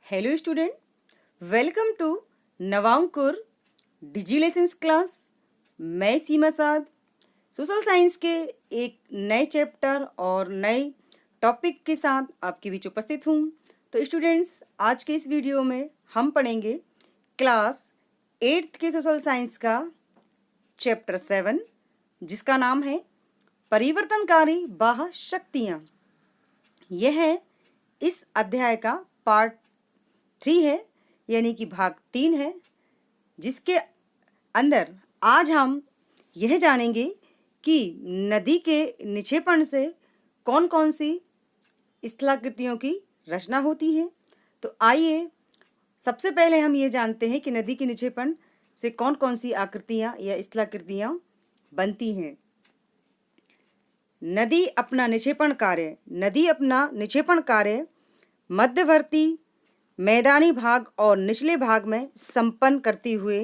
Hello student, welcome to Navankur digi lessons class. मैं सीमा साद social science के एक नए चैप्टर और नए टॉपिक के साथ आपके बीच उपस्थित हूँ। तो स्टूडेंट्स, आज के इस वीडियो में हम पढ़ेंगे क्लास 8th के सोशल साइंस का चैप्टर 7, जिसका नाम है परिवर्तनकारी बाह्य शक्तियाँ। यह इस अध्याय का पार्ट 3 है, यानी कि भाग 3 है, जिसके अंदर आज हम यह जानेंगे कि नदी के निक्षेपण से कौन कौन सी स्थलाकृतियों की रचना होती है। तो आइए सबसे पहले हम ये जानते हैं कि नदी के निक्षेपण से कौन कौन सी आकृतियाँ या स्थलाकृतियाँ बनती हैं। नदी अपना निक्षेपण कार्य मध्यवर्ती मैदानी भाग और निचले भाग में संपन्न करती हुए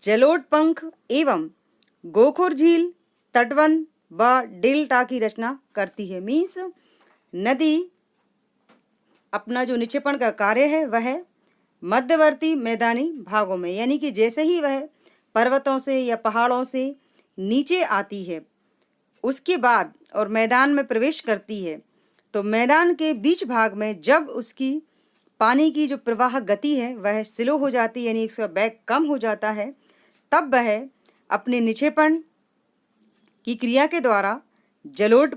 जलोढ़ एवं गोखुर झील, तटबंध व डेल्टा की रचना करती है। मीन्स नदी अपना जो निक्षेपण का कार्य है वह मध्यवर्ती मैदानी भागों में, यानी कि जैसे ही वह पर्वतों से या पहाड़ों से नीचे आती है उसके बाद और मैदान में प्रवेश करती है, तो मैदान के बीच भाग में जब उसकी पानी की जो प्रवाह गति है वह स्लो हो जाती है, यानी उसका वेग कम हो जाता है, तब वह अपने निक्षेपण की क्रिया के द्वारा जलोढ़,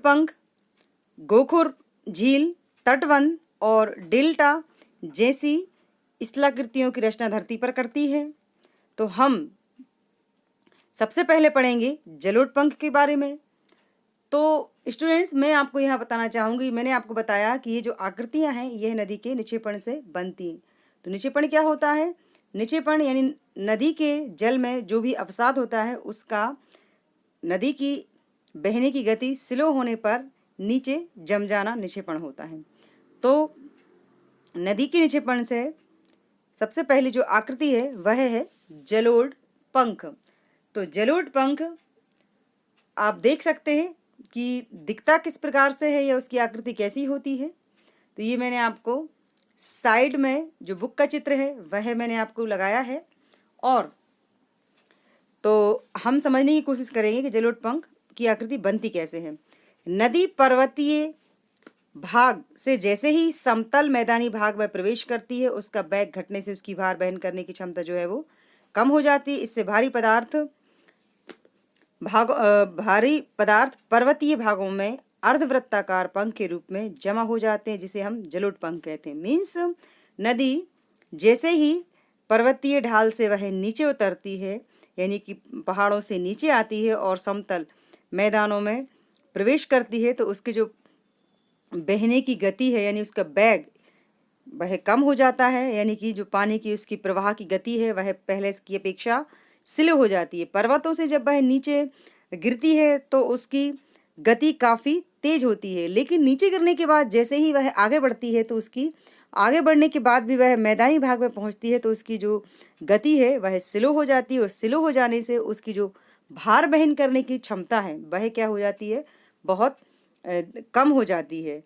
गोखुर झील, तटबंध और डेल्टा जैसी स्थलाकृतियों की रचना धरती पर करती है। तो हम सबसे पहले पढ़ेंगे जलोढ़ के बारे में। तो स्टूडेंट्स, मैं आपको यहाँ बताना चाहूँगी, मैंने आपको बताया कि ये जो आकृतियाँ हैं यह नदी के निक्षेपण से बनती हैं। तो निक्षेपण क्या होता है? निक्षेपण यानी नदी के जल में जो भी अवसाद होता है उसका नदी की बहने की गति स्लो होने पर नीचे जम जाना निक्षेपण होता है। तो नदी के निक्षेपण से सबसे पहली जो आकृति है वह है जलोढ़ पंख। तो जलोढ़ पंख आप देख सकते हैं कि दिखता किस प्रकार से है या उसकी आकृति कैसी होती है। तो ये मैंने आपको साइड में जो बुक का चित्र है वह मैंने आपको लगाया है, और तो हम समझने की कोशिश करेंगे कि जलोढ़ पंख की आकृति बनती कैसे है। नदी पर्वतीय भाग से जैसे ही समतल मैदानी भाग में प्रवेश करती है उसका वेग घटने से उसकी भार वहन करने की क्षमता जो है वो कम हो जाती है। इससे भारी पदार्थ पर्वतीय भागों में अर्धवृत्ताकार पंख के रूप में जमा हो जाते हैं, जिसे हम जलोढ़ पंख कहते हैं। मीन्स नदी जैसे ही पर्वतीय ढाल से वह नीचे उतरती है, यानी कि पहाड़ों से नीचे आती है और समतल मैदानों में प्रवेश करती है, तो उसके जो बहने की गति है यानी उसका वेग वह कम हो जाता है, यानी कि जो पानी की उसकी प्रवाह की गति है वह पहले की अपेक्षा स्लो हो जाती है। पर्वतों से जब वह नीचे गिरती है तो उसकी गति काफ़ी तेज होती है, लेकिन नीचे गिरने के बाद जैसे ही वह आगे बढ़ती है तो उसकी आगे बढ़ने के बाद भी वह मैदानी भाग में पहुंचती है तो उसकी जो गति है वह स्लो हो जाती है, और स्लो हो जाने से उसकी जो भार वहन करने की क्षमता है वह क्या हो जाती है, बहुत कम हो जाती है।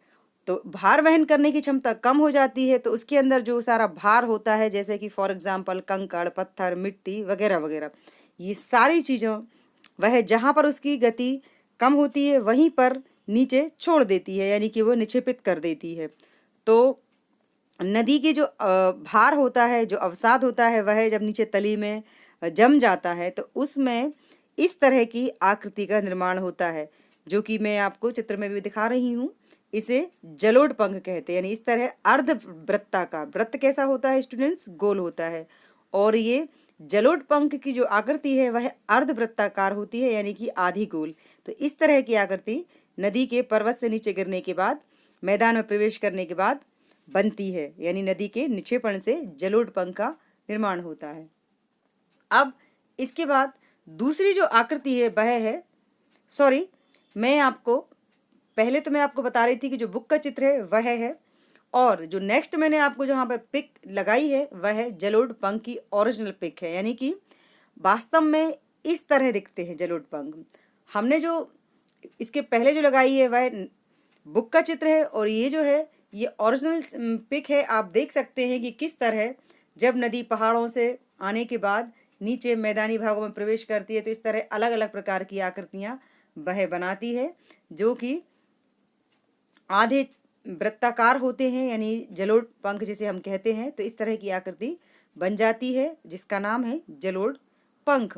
तो भार वहन करने की क्षमता कम हो जाती है तो उसके अंदर जो सारा भार होता है, जैसे कि फॉर एग्जांपल कंकड़, पत्थर, मिट्टी वगैरह वगैरह, ये सारी चीज़ों वह जहाँ पर उसकी गति कम होती है वहीं पर नीचे छोड़ देती है, यानी कि वो निक्षेपित कर देती है। तो नदी के जो भार होता है, जो अवसाद होता है, वह जब नीचे तली में जम जाता है तो उसमें इस तरह की आकृति का निर्माण होता है, जो कि मैं आपको चित्र में भी दिखा रही हूँ। इसे जलोढ़ पंख कहते हैं, यानी इस तरह अर्धवृत्ताकार। वृत्त कैसा होता है स्टूडेंट्स? गोल होता है, और ये जलोढ़ पंख की जो आकृति है वह अर्धवृत्ताकार होती है, यानी कि आधी गोल। तो इस तरह की आकृति नदी के पर्वत से नीचे गिरने के बाद मैदान में प्रवेश करने के बाद बनती है, यानी नदी के निक्षेपण से जलोढ़ पंख का निर्माण होता है। अब इसके बाद दूसरी जो आकृति है वह है, पहले तो मैं आपको बता रही थी कि जो बुक का चित्र है वह है, और जो नेक्स्ट मैंने आपको जहाँ पर पिक लगाई है वह है जलोढ़ पंख की ओरिजिनल पिक है, यानी कि वास्तव में इस तरह दिखते हैं जलोढ़ पंख। हमने जो इसके पहले जो लगाई है वह बुक का चित्र है, और ये जो है ये ओरिजिनल पिक है। आप देख सकते हैं कि किस तरह जब नदी पहाड़ों से आने के बाद नीचे मैदानी भागों में प्रवेश करती है तो इस तरह अलग अलग प्रकार की आकृतियाँ वह बनाती है, जो कि आधे वृत्ताकार होते हैं, यानी जलोढ़ पंख जिसे हम कहते हैं। तो इस तरह की आकृति बन जाती है जिसका नाम है जलोढ़ पंख।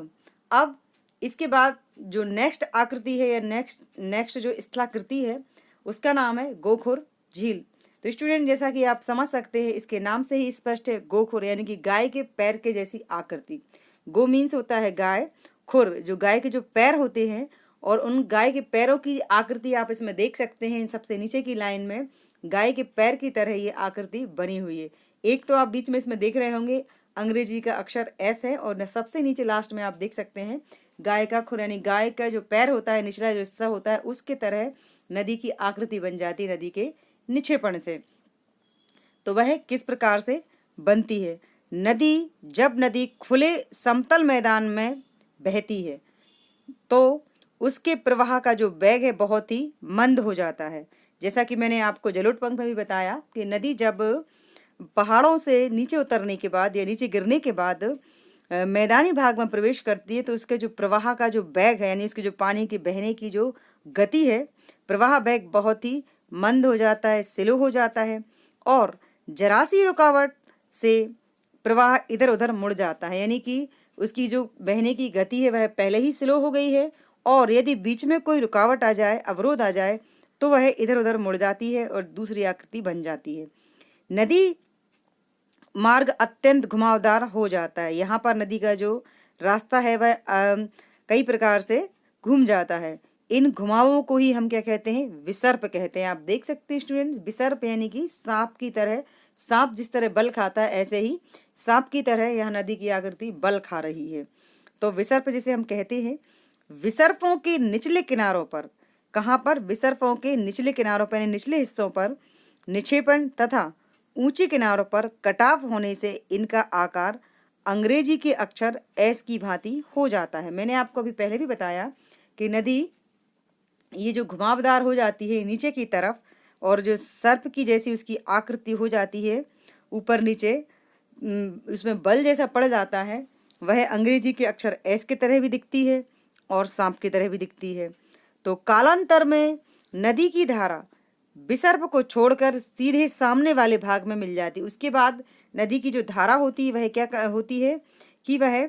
अब इसके बाद जो नेक्स्ट आकृति है या नेक्स्ट जो स्थलाकृति है उसका नाम है गोखुर झील। तो स्टूडेंट, जैसा कि आप समझ सकते हैं इसके नाम से ही स्पष्ट है, गोखुर यानी कि गाय के पैर के जैसी आकृति। गो मीन्स होता है गाय, खुर जो गाय के जो पैर होते हैं, और उन गाय के पैरों की आकृति आप इसमें देख सकते हैं। इन सबसे नीचे की लाइन में गाय के पैर की तरह ये आकृति बनी हुई है। एक तो आप बीच में इसमें देख रहे होंगे अंग्रेजी का अक्षर एस है, और सबसे नीचे लास्ट में आप देख सकते हैं गाय का खुर, यानी गाय का जो पैर होता है, निचला जो हिस्सा होता है, उसके तरह नदी की आकृति बन जाती है नदी के निछेपन से। तो वह किस प्रकार से बनती है? जब नदी खुले समतल मैदान में बहती है तो उसके प्रवाह का जो वेग है बहुत ही मंद हो जाता है। जैसा कि मैंने आपको जलोढ़ पंख में भी बताया कि नदी जब पहाड़ों से नीचे उतरने के बाद या नीचे गिरने के बाद मैदानी भाग में प्रवेश करती है तो उसके जो प्रवाह का जो वेग है, यानी उसके जो पानी के बहने की जो गति है, प्रवाह वेग बहुत ही मंद हो जाता है, स्लो हो जाता है, और जरा सी रुकावट से प्रवाह इधर उधर मुड़ जाता है। यानी कि उसकी जो बहने की गति है वह पहले ही स्लो हो गई है, और यदि बीच में कोई रुकावट आ जाए, अवरोध आ जाए, तो वह इधर उधर मुड़ जाती है और दूसरी आकृति बन जाती है। नदी मार्ग अत्यंत घुमावदार हो जाता है। यहाँ पर नदी का जो रास्ता है वह कई प्रकार से घूम जाता है। इन घुमावों को ही हम क्या कहते हैं? विसर्प कहते हैं। आप देख सकते हैं स्टूडेंट्स, विसर्प यानी कि सांप की तरह, सांप जिस तरह बल खाता है ऐसे ही सांप की तरह यह नदी की आकृति बल खा रही है। तो विसर्प जिसे हम कहते हैं, विसर्पों के निचले किनारों पर, कहाँ पर? विसर्पों के निचले किनारों पर, निचले हिस्सों पर निक्षेपण तथा ऊंचे किनारों पर कटाव होने से इनका आकार अंग्रेजी के अक्षर एस की भांति हो जाता है। मैंने आपको अभी पहले भी बताया कि नदी ये जो घुमावदार हो जाती है नीचे की तरफ, और जो सर्प की जैसी उसकी आकृति हो जाती है ऊपर नीचे, उसमें बल जैसा पड़ जाता है, वह अंग्रेजी के अक्षर एस की तरह भी दिखती है और सांप की तरह भी दिखती है। तो कालांतर में नदी की धारा विसर्प को छोड़कर सीधे सामने वाले भाग में मिल जाती है। उसके बाद नदी की जो धारा होती है वह क्या होती है कि वह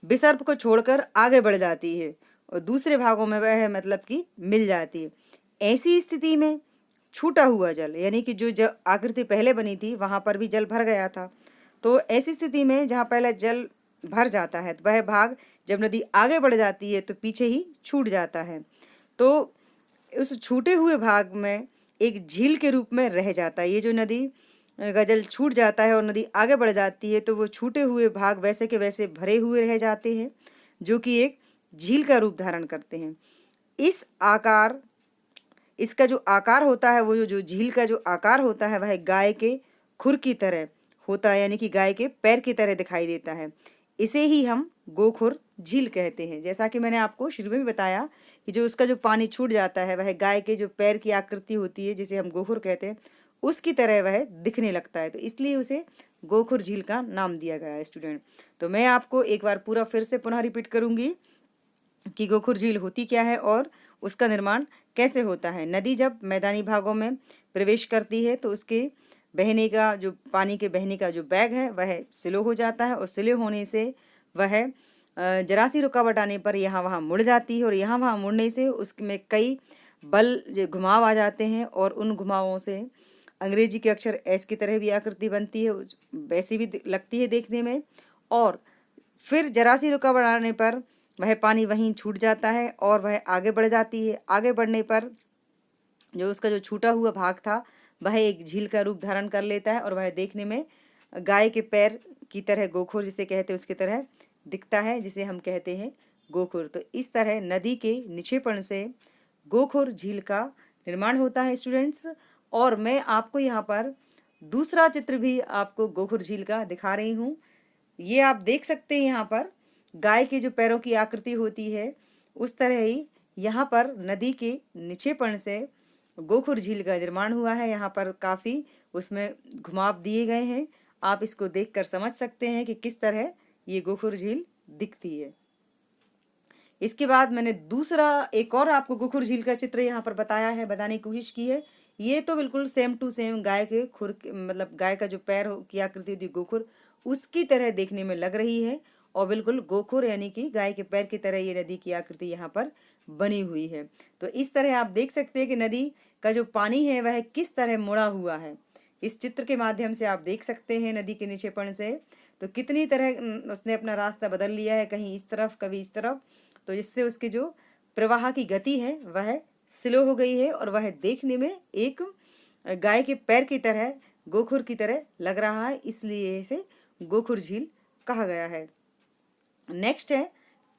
विसर्प को छोड़कर आगे बढ़ जाती है और दूसरे भागों में वह मतलब कि मिल जाती है। ऐसी स्थिति में छूटा हुआ जल, यानी कि जो आकृति पहले बनी थी वहाँ पर भी जल भर गया था, तो ऐसी स्थिति में जहाँ पहले जल भर जाता है तो वह भाग जब नदी आगे बढ़ जाती है तो पीछे ही छूट जाता है। तो उस छूटे हुए भाग में एक झील के रूप में रह जाता है। ये जो नदी का जल छूट जाता है और नदी आगे बढ़ जाती है तो वो छूटे हुए भाग वैसे के वैसे भरे हुए रह जाते हैं, जो कि एक झील का रूप धारण करते हैं। इसका जो आकार होता है, वो जो झील का जो आकार होता है वह गाय के खुर की तरह होता है, यानी कि गाय के पैर की तरह दिखाई देता है। इसे ही हम गोखुर झील कहते हैं। जैसा कि मैंने आपको शुरू में भी बताया कि जो उसका जो पानी छूट जाता है वह गाय के जो पैर की आकृति होती है जिसे हम गोखुर कहते हैं उसकी तरह वह दिखने लगता है, तो इसलिए उसे गोखुर झील का नाम दिया गया है स्टूडेंट। तो मैं आपको एक बार पूरा फिर से पुनः रिपीट करूंगी कि गोखुर झील होती क्या है और उसका निर्माण कैसे होता है। नदी जब मैदानी भागों में प्रवेश करती है तो उसके बहने का जो पानी के बहने का जो वेग है वह स्लो हो जाता है, और स्लो होने से वह जरा सी रुकावट आने पर यहाँ वहाँ मुड़ जाती है, और यहाँ वहाँ मुड़ने से उसमें कई बल घुमाव आ जाते हैं, और उन घुमावों से अंग्रेजी के अक्षर एस की तरह भी आकृति बनती है, वैसी भी लगती है देखने में। और फिर जरा सी रुकावट आने पर वह पानी वहीं छूट जाता है और वह आगे बढ़ जाती है। आगे बढ़ने पर जो उसका जो छूटा हुआ भाग था वह एक झील का रूप धारण कर लेता है, और वह देखने में गाय के पैर की तरह, गोखुर जिसे कहते हैं उसकी तरह दिखता है, जिसे हम कहते हैं गोखुर। तो इस तरह नदी के निक्षेपण से गोखुर झील का निर्माण होता है स्टूडेंट्स। और मैं आपको यहाँ पर दूसरा चित्र भी आपको गोखुर झील का दिखा रही हूँ। ये आप देख सकते हैं, यहाँ पर गाय के जो पैरों की आकृति होती है उस तरह ही यहाँ पर नदी के निक्षेपण से गोखुर झील का निर्माण हुआ है। यहाँ पर काफ़ी उसमें घुमाव दिए गए हैं। आप इसको देखकर समझ सकते हैं कि किस तरह ये गोखुर झील दिखती है। इसके बाद मैंने दूसरा एक और आपको गोखुर झील का चित्र यहाँ पर बताया है, बताने की कोशिश की है। ये तो बिल्कुल सेम टू सेम गाय के मतलब गाय का जो पैर की आकृति होती है गोखुर, उसकी तरह देखने में लग रही है और बिल्कुल गोखुर यानी कि गाय के पैर की तरह ये नदी की आकृति यहाँ पर बनी हुई है। तो इस तरह आप देख सकते हैं कि नदी का जो पानी है वह किस तरह मुड़ा हुआ है। इस चित्र के माध्यम से आप देख सकते हैं नदी के निक्षेपण से तो कितनी तरह उसने अपना रास्ता बदल लिया है, कहीं इस तरफ कभी इस तरफ, तो जिससे उसकी जो प्रवाह की गति है वह स्लो हो गई है और वह देखने में एक गाय के पैर की तरह, गोखुर की तरह लग रहा है, इसलिए इसे गोखुर झील कहा गया है। नेक्स्ट है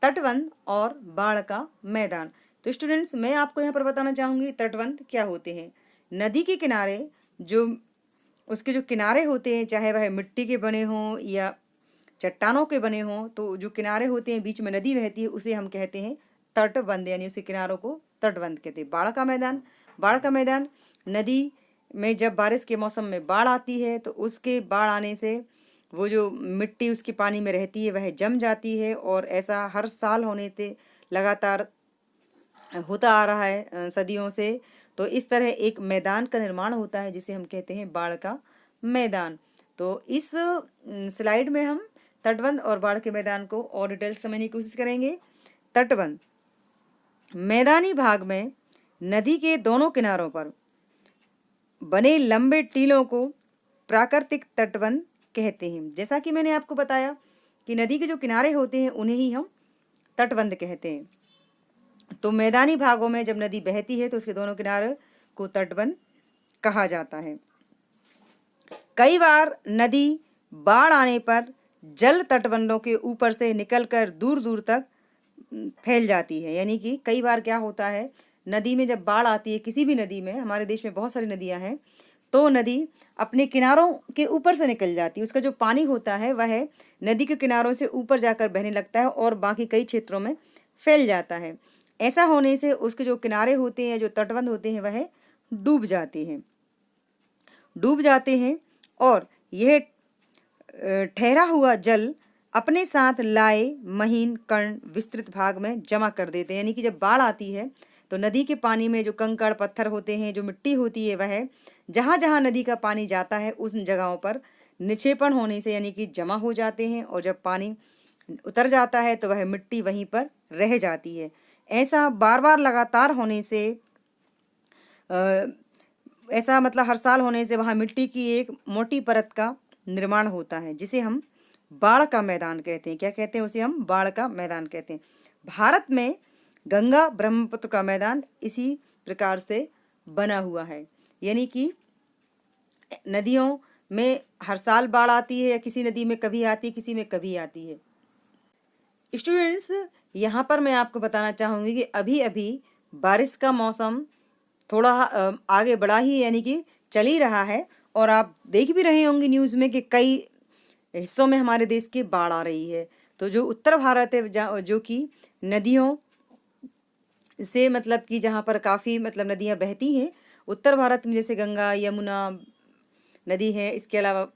तटबंध और बाढ़ का मैदान। तो स्टूडेंट्स, मैं आपको यहाँ पर बताना चाहूँगी तटबंध क्या होते हैं। नदी के किनारे जो उसके जो किनारे होते हैं, चाहे वह मिट्टी के बने हों या चट्टानों के बने हों, तो जो किनारे होते हैं, बीच में नदी बहती है, उसे हम कहते हैं तटबंध, यानी उसके किनारों को तटबंध कहते हैं। बाढ़ का मैदान, बाढ़ का मैदान नदी में जब बारिश के मौसम में बाढ़ आती है तो उसके बाढ़ आने से वो जो मिट्टी उसके पानी में रहती है वह जम जाती है, और ऐसा हर साल होने से लगातार होता आ रहा है सदियों से। तो इस तरह एक मैदान का निर्माण होता है जिसे हम कहते हैं बाढ़ का मैदान। तो इस स्लाइड में हम तटबंध और बाढ़ के मैदान को और डिटेल समझने की कोशिश करेंगे। तटबंध मैदानी भाग में नदी के दोनों किनारों पर बने लंबे टीलों को प्राकृतिक तटबंध कहते हैं। जैसा कि मैंने आपको बताया कि नदी के जो किनारे होते हैं उन्हें ही हम तटबंध कहते हैं। तो मैदानी भागों में जब नदी बहती है तो उसके दोनों किनारे को तटबंध कहा जाता है। कई बार नदी बाढ़ आने पर जल तटबंधों के ऊपर से निकलकर दूर दूर तक फैल जाती है। यानी कि कई बार क्या होता है, नदी में जब बाढ़ आती है, किसी भी नदी में, हमारे देश में बहुत सारी नदियां हैं, तो नदी अपने किनारों के ऊपर से निकल जाती है। उसका जो पानी होता है वह नदी के किनारों से ऊपर जाकर बहने लगता है और बाकी कई क्षेत्रों में फैल जाता है। ऐसा होने से उसके जो किनारे होते हैं, जो तटबंध होते हैं, वह डूब जाते हैं और यह ठहरा हुआ जल अपने साथ लाए महीन कण विस्तृत भाग में जमा कर देते हैं। यानी कि जब बाढ़ आती है तो नदी के पानी में जो कंकड़ पत्थर होते हैं, जो मिट्टी होती है, वह जहाँ जहाँ नदी का पानी जाता है उन जगहों पर निक्षेपण होने से यानी कि जमा हो जाते हैं, और जब पानी उतर जाता है तो वह मिट्टी वहीं पर रह जाती है। ऐसा बार बार लगातार होने से ऐसा मतलब हर साल होने से वहाँ मिट्टी की एक मोटी परत का निर्माण होता है जिसे हम बाढ़ का मैदान कहते हैं। क्या कहते हैं उसे? हम बाढ़ का मैदान कहते हैं। भारत में गंगा ब्रह्मपुत्र का मैदान इसी प्रकार से बना हुआ है। यानी कि नदियों में हर साल बाढ़ आती है, या किसी नदी में कभी आती है, किसी में कभी आती है। स्टूडेंट्स, यहाँ पर मैं आपको बताना चाहूँगी कि अभी अभी बारिश का मौसम थोड़ा आगे बढ़ा ही, यानी कि चल ही रहा है, और आप देख भी रहे होंगे न्यूज़ में कि कई हिस्सों में हमारे देश की बाढ़ आ रही है। तो जो उत्तर भारत है, जो कि नदियों से मतलब कि जहाँ पर काफ़ी मतलब नदियाँ बहती हैं, उत्तर भारत में जैसे गंगा, यमुना नदी है, इसके अलावा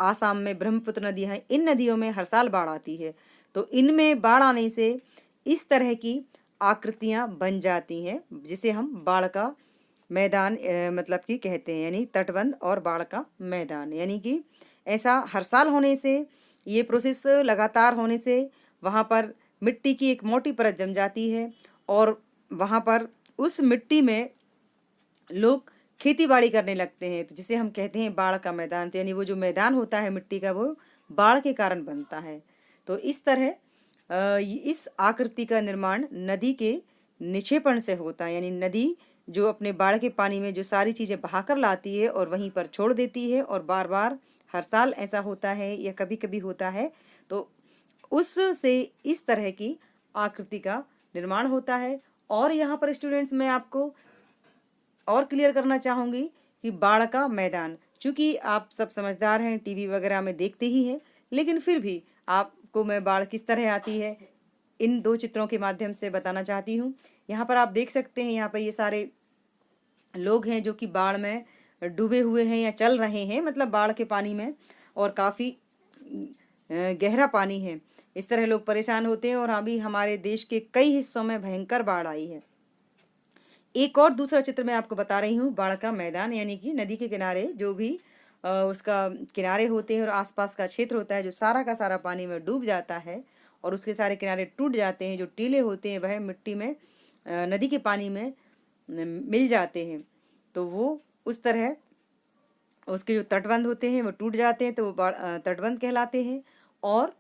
आसाम में ब्रह्मपुत्र नदी है, इन नदियों में हर साल बाढ़ आती है। तो इनमें बाढ़ आने से इस तरह की आकृतियाँ बन जाती हैं जिसे हम बाढ़ का मैदान मतलब कि कहते हैं, यानी तटबंध और बाढ़ का मैदान। यानी कि ऐसा हर साल होने से, ये प्रोसेस लगातार होने से वहाँ पर मिट्टी की एक मोटी परत जम जाती है, और वहाँ पर उस मिट्टी में लोग खेती बाड़ी करने लगते हैं, तो जिसे हम कहते हैं बाढ़ का मैदान। तो यानी वो जो मैदान होता है मिट्टी का, वो बाढ़ के कारण बनता है। तो इस तरह इस आकृति का निर्माण नदी के निक्षेपण से होता है। यानी नदी जो अपने बाढ़ के पानी में जो सारी चीज़ें बहाकर लाती है और वहीं पर छोड़ देती है, और बार बार हर साल ऐसा होता है या कभी कभी होता है, तो उससे इस तरह की आकृति का निर्माण होता है। और यहाँ पर स्टूडेंट्स, मैं आपको और क्लियर करना चाहूँगी कि बाढ़ का मैदान, चूँकि आप सब समझदार हैं, टीवी वगैरह में देखते ही हैं, लेकिन फिर भी आपको मैं बाढ़ किस तरह आती है इन दो चित्रों के माध्यम से बताना चाहती हूँ। यहाँ पर आप देख सकते हैं, यहाँ पर ये सारे लोग हैं जो कि बाढ़ में डूबे हुए हैं या चल रहे हैं, मतलब बाढ़ के पानी में, और काफ़ी गहरा पानी है। इस तरह लोग परेशान होते हैं और अभी हमारे देश के कई हिस्सों में भयंकर बाढ़ आई है। एक और दूसरा चित्र मैं आपको बता रही हूँ, बाढ़ का मैदान, यानी कि नदी के किनारे जो भी उसका किनारे होते हैं और आसपास का क्षेत्र होता है जो सारा का सारा पानी में डूब जाता है और उसके सारे किनारे टूट जाते हैं, जो टीले होते हैं वह मिट्टी में नदी के पानी में मिल जाते हैं, तो वो उस तरह उसके जो तटबंध होते हैं वो टूट जाते हैं, तो वो तटबंध कहलाते हैं। और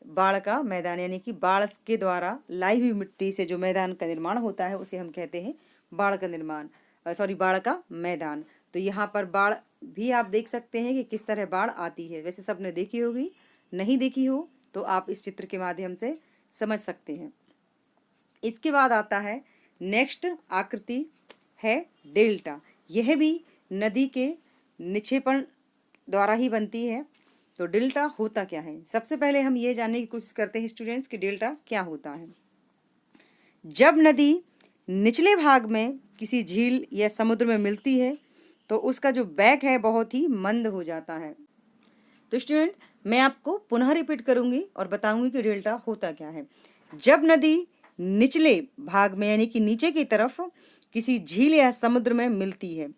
बाढ़ का मैदान, यानी कि बाढ़ के द्वारा लाई हुई मिट्टी से जो मैदान का निर्माण होता है उसे हम कहते हैं बाढ़ का निर्माण, बाढ़ का मैदान। तो यहाँ पर बाढ़ भी आप देख सकते हैं कि किस तरह बाढ़ आती है। वैसे सबने देखी होगी, नहीं देखी हो तो आप इस चित्र के माध्यम से समझ सकते हैं। इसके बाद आता है नेक्स्ट आकृति है डेल्टा। यह भी नदी के निक्षेपण द्वारा ही बनती है। तो डेल्टा होता क्या है? सबसे पहले हम ये जानने की कोशिश करते हैं स्टूडेंट्स कि डेल्टा क्या होता है। जब नदी निचले भाग में किसी झील या समुद्र में मिलती है तो उसका जो वेग है बहुत ही मंद हो जाता है। तो स्टूडेंट, मैं आपको पुनः रिपीट करूंगी और बताऊंगी कि डेल्टा होता क्या है। जब नदी निचले भाग में, यानी कि नीचे की तरफ किसी झील या समुद्र में मिलती है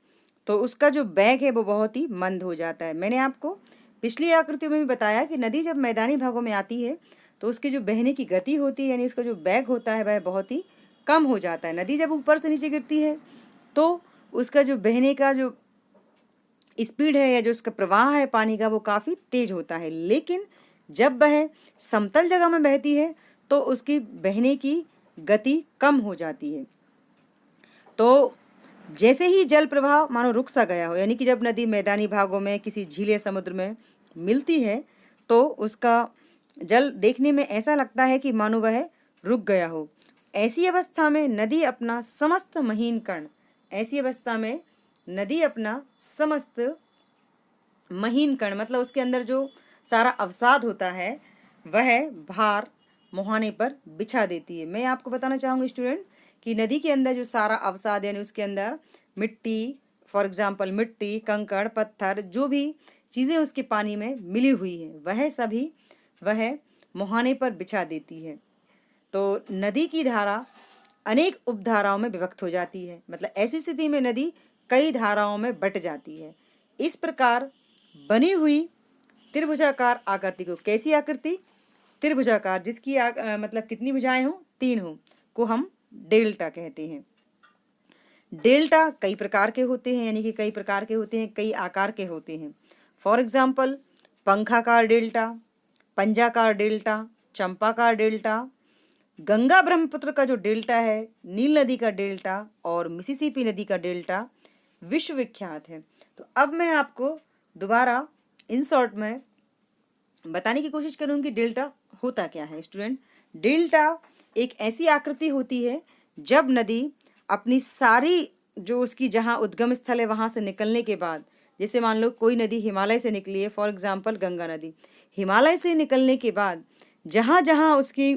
तो उसका जो वेग है वो बहुत ही मंद हो जाता है। मैंने आपको पिछली आकृतियों में भी बताया कि नदी जब मैदानी भागों में आती है तो उसकी जो बहने की गति होती है, यानी उसका जो वेग होता है, वह बहुत ही कम हो जाता है। नदी जब ऊपर से नीचे गिरती है तो उसका जो बहने का जो स्पीड है या जो उसका प्रवाह है पानी का वो काफ़ी तेज होता है। लेकिन जब वह समतल जगह में बहती है तो उसकी बहने की गति कम हो जाती है। तो जैसे ही जल प्रवाह मानो रुक सा गया हो, यानी कि जब नदी मैदानी भागों में किसी झील या समुद्र में मिलती है तो उसका जल देखने में ऐसा लगता है कि मानो वह रुक गया हो। ऐसी अवस्था में नदी अपना समस्त महीन कण, मतलब उसके अंदर जो सारा अवसाद होता है वह भार मुहाने पर बिछा देती है। मैं आपको बताना चाहूँगी स्टूडेंट कि नदी के अंदर जो सारा अवसाद, यानी उसके अंदर मिट्टी, फॉर एग्जाम्पल मिट्टी, कंकड़, पत्थर, जो भी चीज़ें उसके पानी में मिली हुई है वह सभी वह मुहाने पर बिछा देती है। तो नदी की धारा अनेक उपधाराओं में विभक्त हो जाती है, मतलब ऐसी स्थिति में नदी कई धाराओं में बट जाती है। इस प्रकार बनी हुई त्रिभुजाकार आकृति को, कैसी आकृति? त्रिभुजाकार, जिसकी मतलब कितनी भुजाएं हो? 3 हो, को हम डेल्टा कहते हैं। डेल्टा कई प्रकार के होते हैं, यानी कि कई प्रकार के होते हैं, कई आकार के होते हैं। फॉर एग्जाम्पल पंखाकार डेल्टा, पंजाकार डेल्टा, चंपाकार डेल्टा, गंगा ब्रह्मपुत्र का जो डेल्टा है, नील नदी का डेल्टा और मिसिसिपी नदी का डेल्टा विश्वविख्यात है। तो अब मैं आपको दोबारा इन शॉर्ट में बताने की कोशिश करूँगी डेल्टा होता क्या है। स्टूडेंट, डेल्टा एक ऐसी आकृति होती है जब नदी अपनी सारी जो उसकी जहाँ उद्गम स्थल है वहाँ से निकलने के बाद, जैसे मान लो कोई नदी हिमालय से निकली है, फॉर एग्जाम्पल गंगा नदी, हिमालय से निकलने के बाद जहाँ जहाँ उसकी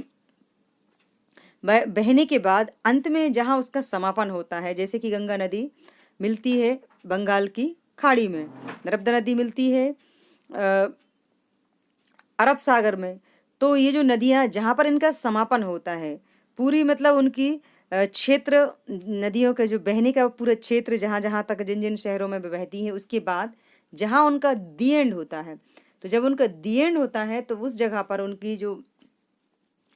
बहने के बाद अंत में जहाँ उसका समापन होता है, जैसे कि गंगा नदी मिलती है बंगाल की खाड़ी में, नर्मदा नदी मिलती है अरब सागर में, तो ये जो नदियाँ जहाँ पर इनका समापन होता है, पूरी मतलब उनकी क्षेत्र, नदियों का जो बहने का पूरा क्षेत्र जहाँ जहाँ तक जिन जिन शहरों में बहती है, उसके बाद जहाँ उनका दी एंड होता है, तो जब उनका दी एंड होता है तो उस जगह पर उनकी जो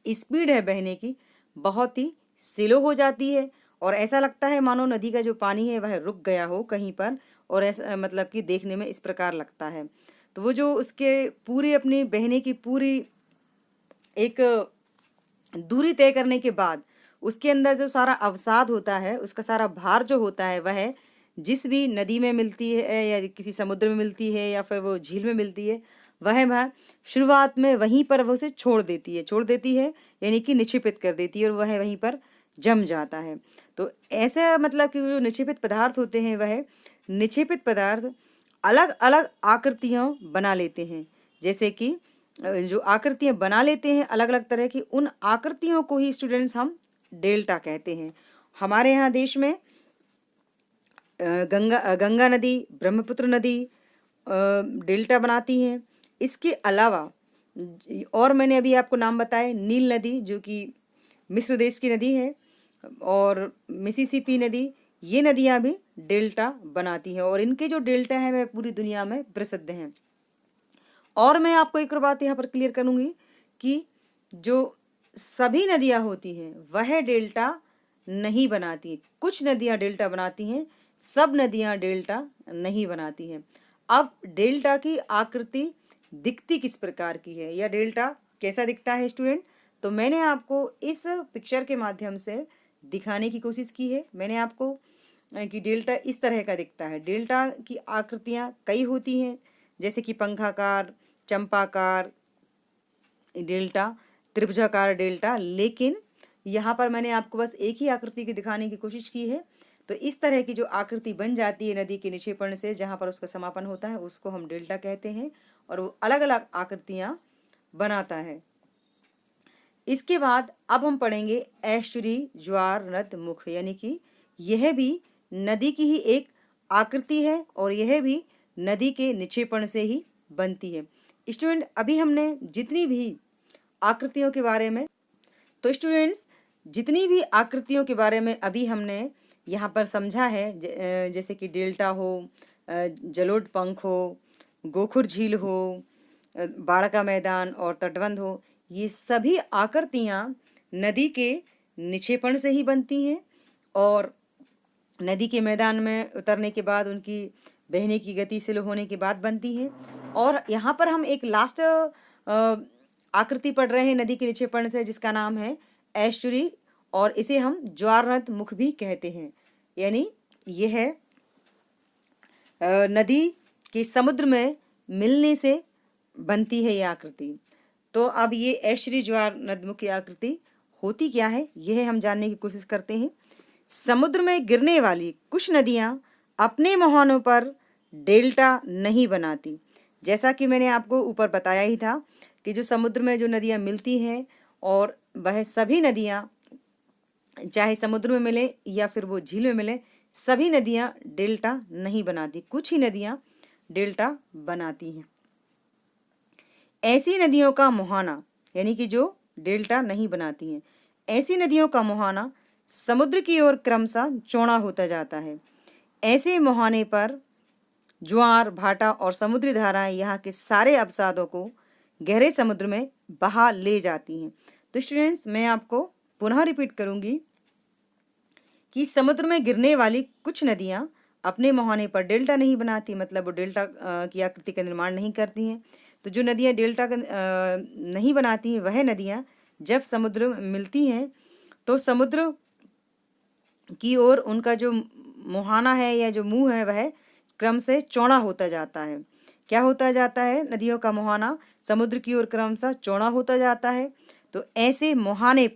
स्पीड है बहने की बहुत ही स्लो हो जाती है और ऐसा लगता है मानो नदी का जो पानी है वह रुक गया हो कहीं पर, और ऐसा मतलब कि देखने में इस प्रकार लगता है। तो वो जो उसके पूरी अपनी बहने की पूरी एक दूरी तय करने के बाद उसके अंदर जो सारा अवसाद होता है, उसका सारा भार जो होता है, वह जिस भी नदी में मिलती है या किसी समुद्र में मिलती है या फिर वो झील में मिलती है, वह शुरुआत में वहीं पर वो उसे छोड़ देती है, यानी कि निक्षेपित कर देती है और वह वहीं पर जम जाता है। तो ऐसा मतलब कि जो निक्षेपित पदार्थ होते हैं, वह निक्षेपित पदार्थ अलग अलग आकृतियाँ बना लेते हैं। जैसे कि जो आकृतियाँ बना लेते हैं अलग अलग तरह की, उन आकृतियों को ही स्टूडेंट्स हम डेल्टा कहते हैं। हमारे यहाँ देश में गंगा नदी, ब्रह्मपुत्र नदी डेल्टा बनाती हैं। इसके अलावा और मैंने अभी आपको नाम बताए, नील नदी जो कि मिस्र देश की नदी है, और मिसिसिपी नदी, ये नदियाँ भी डेल्टा बनाती हैं और इनके जो डेल्टा हैं वह पूरी दुनिया में प्रसिद्ध हैं। और मैं आपको एक और बात यहाँ पर क्लियर करूँगी कि जो सभी नदियाँ होती हैं वह डेल्टा नहीं बनाती। कुछ नदियाँ डेल्टा बनाती हैं, सब नदियाँ डेल्टा नहीं बनाती हैं। अब डेल्टा की आकृति दिखती किस प्रकार की है या डेल्टा कैसा दिखता है स्टूडेंट, तो मैंने आपको इस पिक्चर के माध्यम से दिखाने की कोशिश की है। मैंने आपको कि डेल्टा इस तरह का दिखता है। डेल्टा की आकृतियाँ कई होती हैं, जैसे कि पंखाकार, चंपाकार डेल्टा, त्रिभुजाकार डेल्टा, लेकिन यहाँ पर मैंने आपको बस एक ही आकृति की दिखाने की कोशिश की है। तो इस तरह की जो आकृति बन जाती है नदी के निक्षेपण से, जहाँ पर उसका समापन होता है, उसको हम डेल्टा कहते हैं और वो अलग अलग आकृतियाँ बनाता है। इसके बाद अब हम पढ़ेंगे एस्चुरी, ज्वार, नद, मुख, यानी कि यह भी नदी की ही एक आकृति है और यह भी नदी के निक्षेपण से ही बनती है। स्टूडेंट, अभी हमने जितनी भी आकृतियों के बारे में, तो स्टूडेंट्स जितनी भी आकृतियों के बारे में अभी हमने यहाँ पर समझा है, जैसे कि डेल्टा हो, जलोढ़ पंख हो, गोखुर झील हो, बाढ़ का मैदान और तटबंध हो, ये सभी आकृतियाँ नदी के निक्षेपण से ही बनती हैं और नदी के मैदान में उतरने के बाद उनकी बहने की गतिशील होने के बाद बनती हैं। और यहाँ पर हम एक लास्ट आकृति पढ़ रहे हैं नदी के निक्षेपण से, जिसका नाम है एस्चुरी, और इसे हम ज्वार, नद, मुख भी कहते हैं। यानी यह नदी के समुद्र में मिलने से बनती है ये आकृति। तो अब ये एस्चुरी, ज्वार, नद, मुख की आकृति होती क्या है, यह हम जानने की कोशिश करते हैं। समुद्र में गिरने वाली कुछ नदियाँ अपने मुहानों पर डेल्टा नहीं बनाती। जैसा कि मैंने आपको ऊपर बताया ही था कि जो समुद्र में जो नदियाँ मिलती हैं, और वह सभी नदियाँ चाहे समुद्र में मिले या फिर वो झील में मिले, सभी नदियाँ डेल्टा नहीं बनाती, कुछ ही नदियाँ डेल्टा बनाती हैं। ऐसी नदियों का मुहाना, यानी कि जो डेल्टा नहीं बनाती हैं, ऐसी नदियों का मुहाना समुद्र की ओर क्रमशः चौड़ा होता जाता है। ऐसे मुहाने पर ज्वार, भाटा और समुद्री धाराएं यहाँ के सारे अवसादों को गहरे समुद्र में बहा ले जाती हैं। तो स्टूडेंट्स, मैं आपको पुनः रिपीट करूंगी कि समुद्र में गिरने वाली कुछ नदियाँ अपने मुहाने पर डेल्टा नहीं बनाती, मतलब वो डेल्टा की आकृति का निर्माण नहीं करती हैं। तो जो नदियाँ डेल्टा का नहीं बनाती हैं, वह नदियाँ जब समुद्र में मिलती हैं तो समुद्र की ओर उनका जो मुहाना है या जो मुंह है वह क्रम से चौड़ा होता जाता है। क्या होता जाता है? नदियों का मुहाना समुद्र की ओर क्रमशः चौड़ा होता जाता है। तो ऐसे मुहाने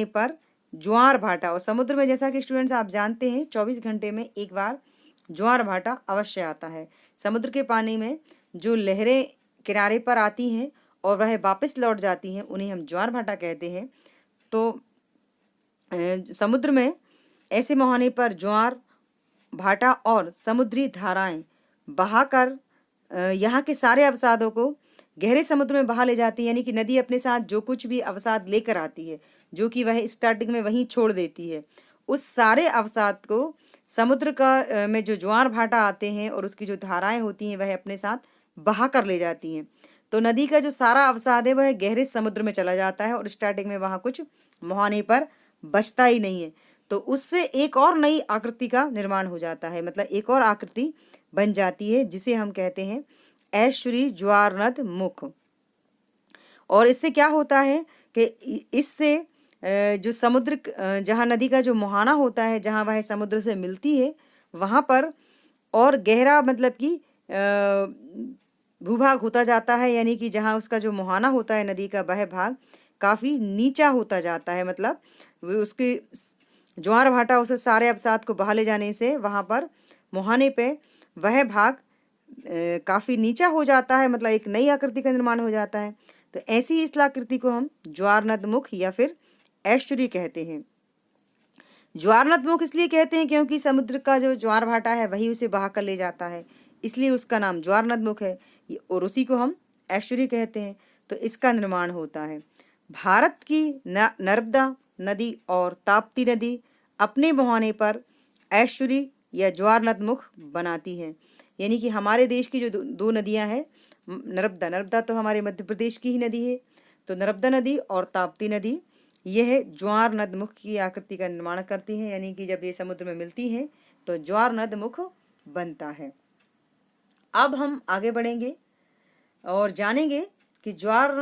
पर ज्वार भाटा, और समुद्र में जैसा कि स्टूडेंट्स आप जानते हैं 24 घंटे में एक बार ज्वार भाटा अवश्य आता है। समुद्र के पानी में जो लहरें किनारे पर आती हैं और वह वापस लौट जाती हैं, उन्हें हम ज्वार भाटा कहते हैं। तो समुद्र में ऐसे मुहाने पर ज्वार भाटा और समुद्री धाराएं बहाकर यहाँ के सारे अवसादों को गहरे समुद्र में बहा ले जाती है। यानी कि नदी अपने साथ जो कुछ भी अवसाद लेकर आती है, जो कि वह स्टार्टिंग में वहीं छोड़ देती है, उस सारे अवसाद को समुद्र का में जो ज्वार भाटा आते हैं और उसकी जो धाराएं होती हैं वह अपने साथ बहा कर ले जाती हैं। तो नदी का जो सारा अवसाद है वह गहरे समुद्र में चला जाता है और स्टार्टिंग में वहाँ कुछ मुहाने पर बचता ही नहीं है। तो उससे एक और नई आकृति का निर्माण हो जाता है, मतलब एक और आकृति बन जाती है, जिसे हम कहते हैं एस्चुरी, ज्वार, नद, मुख। और इससे क्या होता है कि इससे जो समुद्र, जहाँ नदी का जो मुहाना होता है, जहाँ वह समुद्र से मिलती है, वहाँ पर और गहरा, मतलब कि भूभाग होता जाता है। यानी कि जहाँ उसका जो मुहाना होता है नदी का, वह भाग काफ़ी नीचा होता जाता है। मतलब उसकी ज्वार भाटा उसे सारे अवसाद को बहा ले जाने से वहाँ पर मुहाने पे वह भाग काफ़ी नीचा हो जाता है, मतलब एक नई आकृति का निर्माण हो जाता है। तो ऐसी इस आकृति को हम ज्वार, नद, मुख या फिर एस्चुरी कहते हैं। ज्वार नदमुख इसलिए कहते हैं क्योंकि समुद्र का जो ज्वार भाटा है वही उसे बहा कर ले जाता है, इसलिए उसका नाम ज्वार नदमुख है। और उसी को हम एस्चुरी कहते हैं। तो इसका निर्माण होता है। भारत की नर्मदा नदी और ताप्ती नदी अपने मुहाने पर एस्चुरी या ज्वार नदमुख बनाती है। यानी कि हमारे देश की जो दो नदियां हैं, नर्मदा तो हमारे मध्य प्रदेश की ही नदी है, तो नर्मदा नदी और ताप्ती नदी यह ज्वार नदमुख की आकृति का निर्माण करती हैं। यानी कि जब ये समुद्र में मिलती हैं तो ज्वार नदमुख बनता है। अब हम आगे बढ़ेंगे और जानेंगे कि ज्वार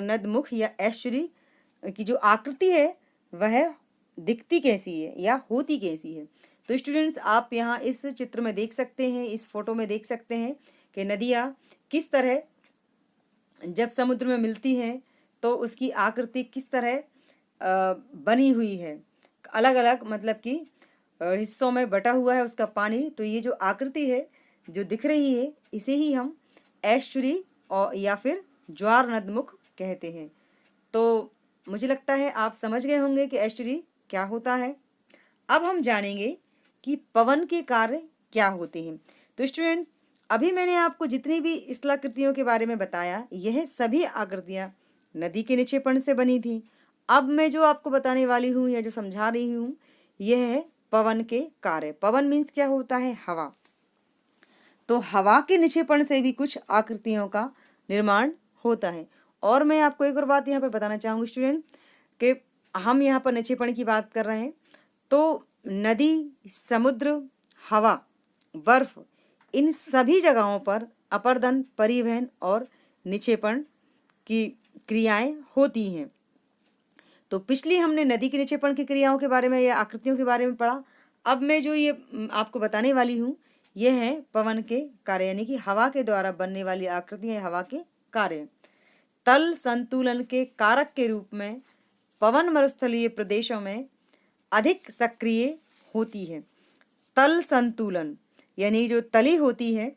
नदमुख या एस्चुरी की जो आकृति है वह दिखती कैसी है या होती कैसी है। तो स्टूडेंट्स, आप यहाँ इस चित्र में देख सकते हैं, इस फोटो में देख सकते हैं कि नदियाँ किस तरह जब समुद्र में मिलती हैं तो उसकी आकृति किस तरह बनी हुई है। अलग अलग मतलब कि हिस्सों में बटा हुआ है उसका पानी। तो ये जो आकृति है जो दिख रही है इसे ही हम एस्चुरी और या फिर ज्वार नदमुख कहते हैं। तो मुझे लगता है आप समझ गए होंगे कि एस्चुरी क्या होता है। अब हम जानेंगे कि पवन के कार्य क्या होते हैं। तो स्टूडेंट्स, अभी मैंने आपको जितनी भी स्थलाकृतियों के बारे में बताया, यह सभी आकृतियाँ नदी के निक्षेपण से बनी थी। अब मैं जो आपको बताने वाली हूँ या जो समझा रही हूँ, यह है पवन के कार्य। पवन मीन्स क्या होता है? हवा। तो हवा के निक्षेपण से भी कुछ आकृतियों का निर्माण होता है। और मैं आपको एक और बात यहाँ पर बताना चाहूँगी स्टूडेंट, कि हम यहाँ पर निक्षेपण की बात कर रहे हैं, तो नदी, समुद्र, हवा, बर्फ, इन सभी जगहों पर अपर्दन, परिवहन और निक्षेपण की क्रियाएं होती हैं। तो पिछली हमने नदी के निक्षेपण की क्रियाओं के बारे में या आकृतियों के बारे में पढ़ा। अब मैं जो ये आपको बताने वाली हूँ यह है पवन के कार्य, यानी कि हवा के द्वारा बनने वाली आकृतियाँ, हवा के कार्य। तल संतुलन के कारक के रूप में पवन मरुस्थलीय प्रदेशों में अधिक सक्रिय होती है। तल संतुलन यानी जो तली होती है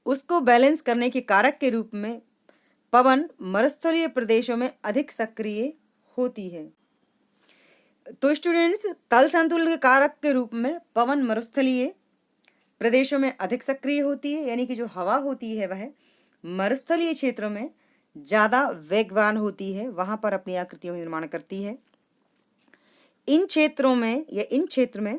उसको बैलेंस करने के कारक के रूप में पवन मरुस्थलीय प्रदेशों में अधिक सक्रिय होती है। तो स्टूडेंट्स, तल संतुलन के कारक के रूप में पवन मरुस्थलीय प्रदेशों में अधिक सक्रिय होती है, यानी कि जो हवा होती है वह मरुस्थलीय क्षेत्रों में ज़्यादा वेगवान होती है, वहाँ पर अपनी आकृतियों का निर्माण करती है। इन क्षेत्रों में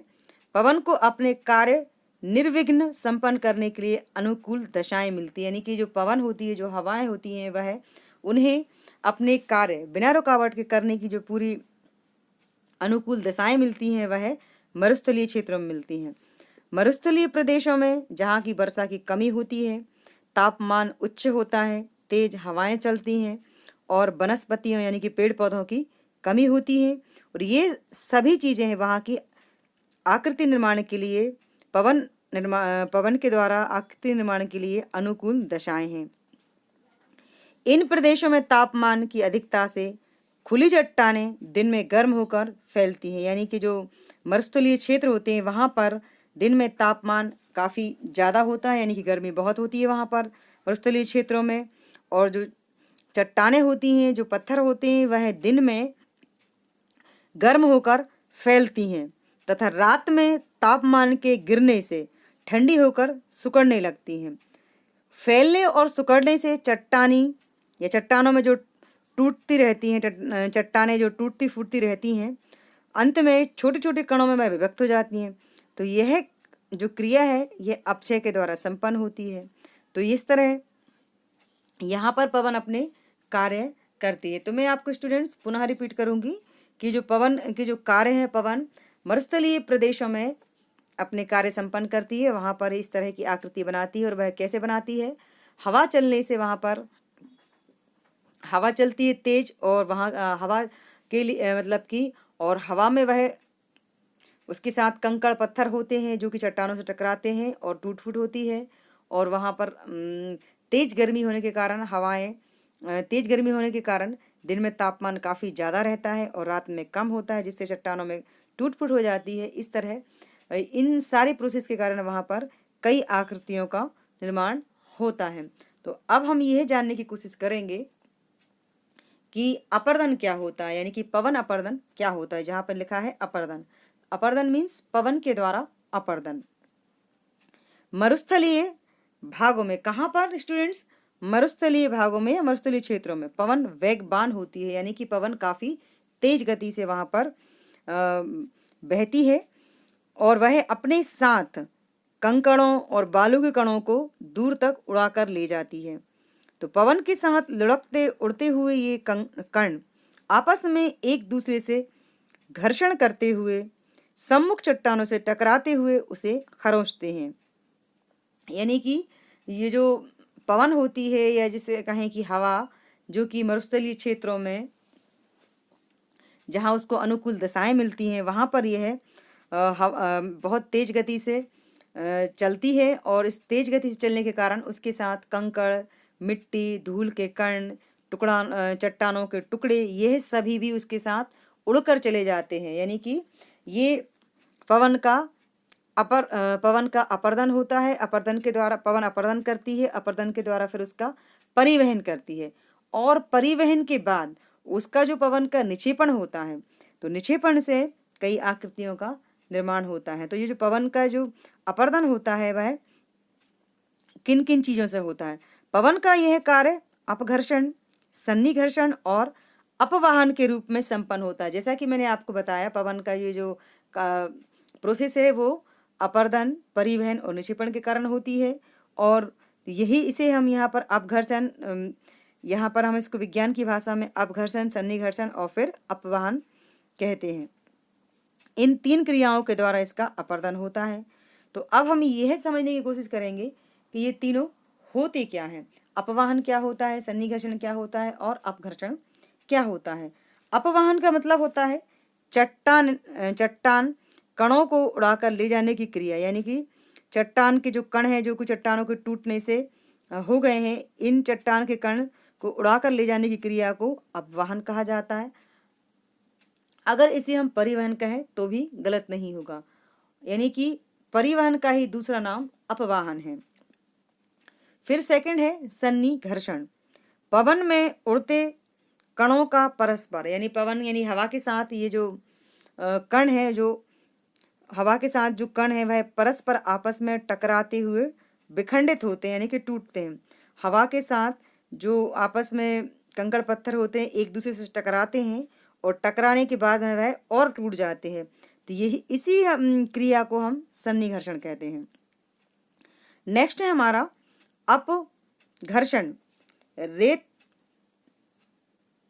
पवन को अपने कार्य निर्विघ्न संपन्न करने के लिए अनुकूल दशाएं मिलती है। यानी कि जो पवन होती है, जो हवाएं होती हैं, वह उन्हें अपने कार्य बिना रुकावट के करने की जो पूरी अनुकूल दशाएं मिलती हैं वह मरुस्थलीय क्षेत्रों में मिलती हैं। मरुस्थलीय प्रदेशों में जहाँ की वर्षा की कमी होती है, तापमान उच्च होता है, तेज हवाएं चलती हैं और वनस्पतियों यानी कि पेड़ पौधों की कमी होती है। और ये सभी चीज़ें हैं वहाँ की आकृति निर्माण के लिए, पवन के द्वारा आकृति निर्माण के लिए अनुकूल दशाएं हैं। इन प्रदेशों में तापमान की अधिकता से खुली चट्टानें दिन में गर्म होकर फैलती हैं। यानी कि जो मरुस्थलीय क्षेत्र होते हैं वहाँ पर दिन में तापमान काफ़ी ज़्यादा होता है, यानी कि गर्मी बहुत होती है वहाँ पर मरुस्थलीय क्षेत्रों में। और जो चट्टानें होती हैं, जो पत्थर होते हैं, वह दिन में गर्म होकर फैलती हैं तथा रात में तापमान के गिरने से ठंडी होकर सिकुड़ने लगती हैं। फैलने और सिकुड़ने से चट्टानों में जो टूटती रहती हैं, चट्टानें जो टूटती फूटती रहती हैं, अंत में छोटे छोटे कणों में विभक्त हो जाती हैं। तो यह जो क्रिया है यह अपक्षय के द्वारा संपन्न होती है। तो इस तरह यहाँ पर पवन अपने कार्य करती है। तो मैं आपको स्टूडेंट्स पुनः रिपीट करूँगी कि जो पवन के जो कार्य है, पवन मरुस्थलीय प्रदेशों में अपने कार्य संपन्न करती है, वहाँ पर इस तरह की आकृति बनाती है। और वह कैसे बनाती है? हवा चलने से वहाँ पर हवा चलती है तेज, और वहाँ हवा के लिए मतलब कि और हवा में वह उसके साथ कंकड़ पत्थर होते हैं जो कि चट्टानों से टकराते हैं और टूट फूट होती है। और वहाँ पर तेज गर्मी होने के कारण दिन में तापमान काफ़ी ज़्यादा रहता है और रात में कम होता है, जिससे चट्टानों में टूट फूट हो जाती है। इस तरह इन सारे प्रोसेस के कारण वहाँ पर कई आकृतियों का निर्माण होता है। तो अब हम यह जानने की कोशिश करेंगे कि अपर्दन क्या होता है, यानी कि पवन अपर्दन क्या होता है। जहाँ पर लिखा है अपर्दन, अपर्दन मीन्स पवन के द्वारा अपर्दन। मरुस्थलीय भागों में, कहाँ पर स्टूडेंट्स? मरुस्थलीय भागों में या मरुस्थलीय क्षेत्रों में पवन वेगवान होती है, यानी कि पवन काफी तेज गति से वहां पर बहती है और वह अपने साथ कंकड़ों और बालू के कणों को दूर तक उड़ाकर ले जाती है। तो पवन के साथ लुढ़कते उड़ते हुए ये कण आपस में एक दूसरे से घर्षण करते हुए सम्मुख चट्टानों से टकराते हुए उसे खरोंचते हैं। यानी कि ये जो पवन होती है, या जिसे कहें कि हवा, जो कि मरुस्थलीय क्षेत्रों में जहाँ उसको अनुकूल दशाएं मिलती हैं वहाँ पर यह बहुत तेज गति से चलती है, और इस तेज गति से चलने के कारण उसके साथ कंकड़, मिट्टी, धूल के कण, चट्टानों के टुकड़े, यह सभी भी उसके साथ उड़कर चले जाते हैं। यानी कि ये पवन का अपर्दन होता है। अपर्दन के द्वारा पवन अपर्दन करती है, अपर्दन के द्वारा फिर उसका परिवहन करती है, और परिवहन के बाद उसका जो पवन का निक्षेपण होता है, तो निक्षेपण से कई आकृतियों का निर्माण होता है। तो ये जो पवन का जो अपर्दन होता है वह किन किन चीजों से होता है? पवन का यह कार्य अपघर्षण, सन्निघर्षण और अपवाहन के रूप में संपन्न होता है। जैसा कि मैंने आपको बताया, पवन का ये जो प्रोसेस है वो अपर्दन, परिवहन और निक्षेपण के कारण होती है, और यही इसे हम यहाँ पर अपघर्षण, यहाँ पर हम इसको विज्ञान की भाषा में अपघर्षण, सन्निघर्षण और फिर अपवाहन कहते हैं। इन 3 क्रियाओं के द्वारा इसका अपर्दन होता है। तो अब हम यह समझने की कोशिश करेंगे कि ये तीनों होते क्या हैं। अपवाहन क्या होता है, सन्निघर्षण क्या होता है और अपघर्षण क्या होता है। अपवाहन का मतलब होता है चट्टान कणों को उड़ाकर ले जाने की क्रिया, यानी कि चट्टान के जो कण हैं, जो कुछ चट्टानों के टूटने से हो गए हैं, इन चट्टान के कण को उड़ाकर ले जाने की क्रिया को अपवाहन कहा जाता है। अगर इसे हम परिवहन कहें तो भी गलत नहीं होगा, यानी कि परिवहन का ही दूसरा नाम अपवाहन है। फिर सेकंड है सन्निघर्षण। पवन में उड़ते कणों का परस्पर, यानी पवन यानी हवा के साथ ये जो कण है, जो हवा के साथ जो कण है वह परस्पर आपस में टकराते हुए विखंडित होते हैं, यानी कि टूटते हैं। हवा के साथ जो आपस में कंकड़ पत्थर होते हैं एक दूसरे से टकराते हैं, और टकराने के बाद में वह और टूट जाते हैं। तो यही इसी क्रिया को हम सन्निघर्षण कहते हैं। नेक्स्ट है हमारा अपघर्षण।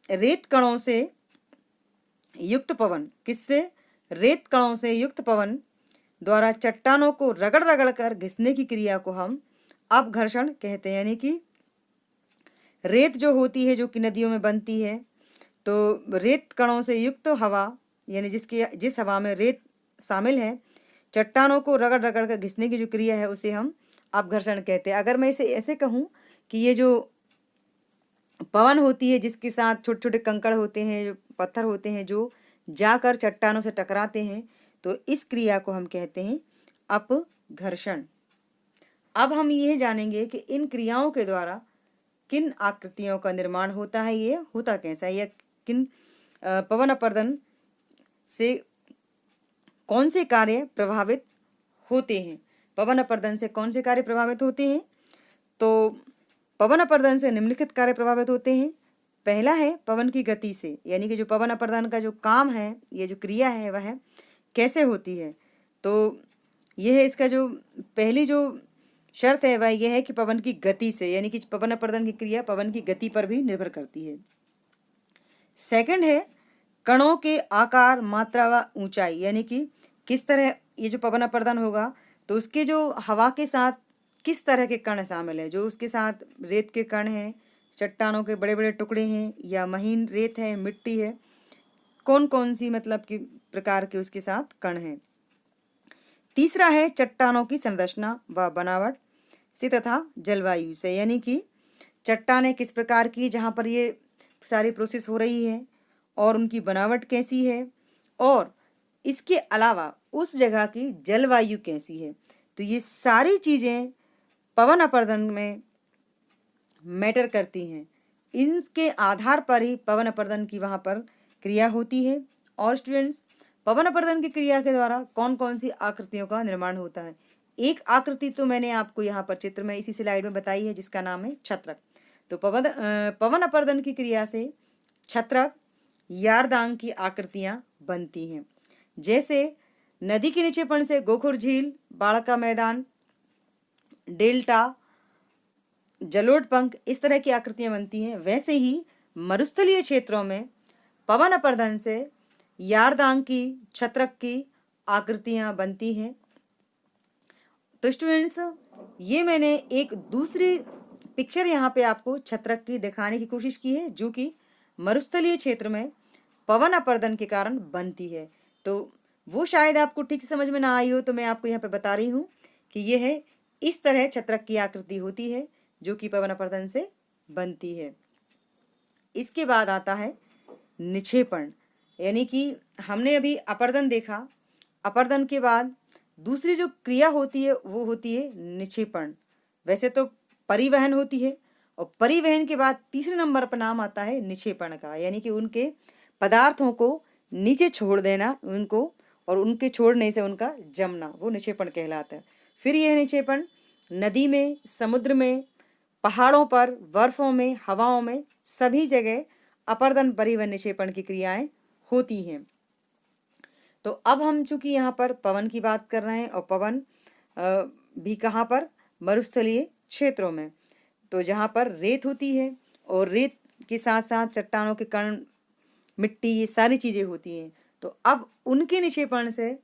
रेत कणों से युक्त पवन, किससे? रेत कणों से युक्त पवन द्वारा चट्टानों को रगड़ रगड़ कर घिसने की क्रिया को हम अपघर्षण कहते हैं। यानी कि रेत जो होती है, जो कि नदियों में बनती है, तो रेत कणों से युक्त हवा, यानी जिस हवा में रेत शामिल है, चट्टानों को रगड़ रगड़ कर घिसने की जो क्रिया है उसे हम अपघर्षण कहते हैं। अगर मैं इसे ऐसे कहूँ कि ये जो पवन होती है जिसके साथ छोटे छोटे कंकड़ होते हैं, जो पत्थर होते हैं, जो जाकर चट्टानों से टकराते हैं, तो इस क्रिया को हम कहते हैं अपघर्षण। अब हम यह जानेंगे कि इन क्रियाओं के द्वारा किन आकृतियों का निर्माण होता है, ये होता कैसा है, या किन पवन अपर्दन से कौन से कार्य प्रभावित होते हैं। पवन अपर्दन से कौन से कार्य प्रभावित होते हैं? तो पवन अपर्दन से निम्नलिखित कार्य प्रभावित होते हैं। पहला है पवन की गति से, यानी कि जो पवन अपर्दन का जो काम है, ये जो क्रिया है वह कैसे होती है। तो यह है इसका जो पहली जो शर्त है वह यह है कि पवन की गति से, यानी कि पवन अपर्दन की क्रिया पवन की गति पर भी निर्भर करती है। सेकंड है कणों के आकार, मात्रा व ऊंचाई, यानी कि किस तरह ये जो पवन अपर्दन होगा तो उसके जो हवा के साथ किस तरह के कण शामिल है, जो उसके साथ रेत के कण हैं, चट्टानों के बड़े बड़े टुकड़े हैं, या महीन रेत है, मिट्टी है, कौन कौन सी मतलब कि प्रकार के उसके साथ कण हैं। तीसरा है चट्टानों की संरचना व बनावट से तथा जलवायु से, यानी कि चट्टानें किस प्रकार की, जहाँ पर ये सारी प्रोसेस हो रही है, और उनकी बनावट कैसी है, और इसके अलावा उस जगह की जलवायु कैसी है। तो ये सारी चीज़ें पवन अपर्दन में मैटर करती हैं। इसके आधार पर ही पवन अपर्दन की वहाँ पर क्रिया होती है। और स्टूडेंट्स, पवन अपर्दन की क्रिया के द्वारा कौन कौन सी आकृतियों का निर्माण होता है। एक आकृति तो मैंने आपको यहाँ पर चित्र में इसी स्लाइड में बताई है, जिसका नाम है छत्रक। तो पवन अपर्दन की क्रिया से छत्रक, यारदांग की आकृतियां बनती हैं। जैसे नदी के नीचेपन से गोखुर झील, बाढ़ का मैदान, डेल्टा, जलोढ़ पंख, इस तरह की आकृतियां बनती हैं। वैसे ही मरुस्थलीय क्षेत्रों में पवन अपर्दन से यारदांग की, छत्रक की आकृतियां बनती हैं। तो स्टूडेंट्स, ये मैंने एक दूसरी पिक्चर यहाँ पे आपको छत्रक की दिखाने की कोशिश की है, जो कि मरुस्थलीय क्षेत्र में पवन अपर्दन के कारण बनती है। तो वो शायद आपको ठीक से समझ में ना आई हो, तो मैं आपको यहाँ पे बता रही हूँ कि यह है इस तरह छत्रक की आकृति होती है, जो कि पवन अपर्दन से बनती है। इसके बाद आता है निक्षेपण, यानी कि हमने अभी अपर्दन देखा। अपर्दन के बाद दूसरी जो क्रिया होती है वो होती है निक्षेपण। वैसे तो परिवहन होती है, और परिवहन के बाद तीसरे नंबर पर नाम आता है निक्षेपण का, यानी कि उनके पदार्थों को नीचे छोड़ देना उनको, और उनके छोड़ने से उनका जमना, वो निक्षेपण कहलाता है। फिर यह निक्षेपण नदी में, समुद्र में, पहाड़ों पर, बर्फों में, हवाओं में, सभी जगह अपर्दन, परिवहन, निक्षेपण की क्रियाएं होती हैं। तो अब हम चूंकि यहाँ पर पवन की बात कर रहे हैं, और पवन भी कहाँ पर, मरुस्थलीय क्षेत्रों में, तो जहाँ पर रेत होती है, और रेत के साथ साथ चट्टानों के कण, मिट्टी, ये सारी चीजें होती हैं। तो अब उनके निक्षेपण से